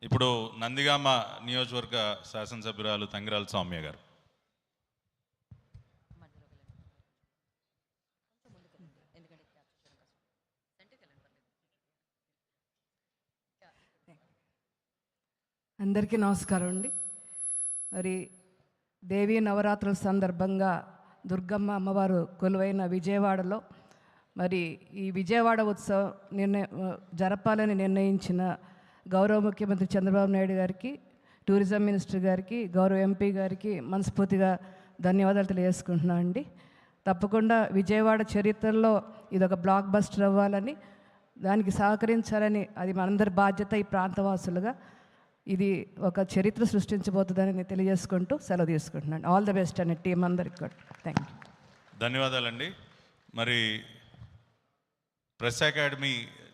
ఇప్పుడు నందిగామ నియోజకవర్గ శాసనసభ్యురాలు తంగిరాల సౌమ్య గారు. అందరికీ నమస్కారం అండి. మరి దేవీ నవరాత్రుల సందర్భంగా దుర్గమ్మ అమ్మవారు కొలువైన విజయవాడలో మరి ఈ విజయవాడ ఉత్సవం జరపాలని నిర్ణయించిన గౌరవ ముఖ్యమంత్రి చంద్రబాబు నాయుడు గారికి, టూరిజం మినిస్టర్ గారికి, గౌరవ ఎంపీ గారికి మనస్ఫూర్తిగా ధన్యవాదాలు తెలియజేసుకుంటున్నాను అండి. తప్పకుండా విజయవాడ చరిత్రలో ఇదొక బ్లాక్ బస్టర్ అవ్వాలని, దానికి సహకరించాలని, అది మనందరి బాధ్యత. ఈ ప్రాంతవాసులుగా ఇది ఒక చరిత్ర సృష్టించబోతుందని తెలియజేసుకుంటూ సెలవు తీసుకుంటున్నాను. ఆల్ ద బెస్ట్ అనే టీం అందరికి కూడా థ్యాంక్ యూ. ధన్యవాదాలండి. మరి ప్రెస్ అకాడమీ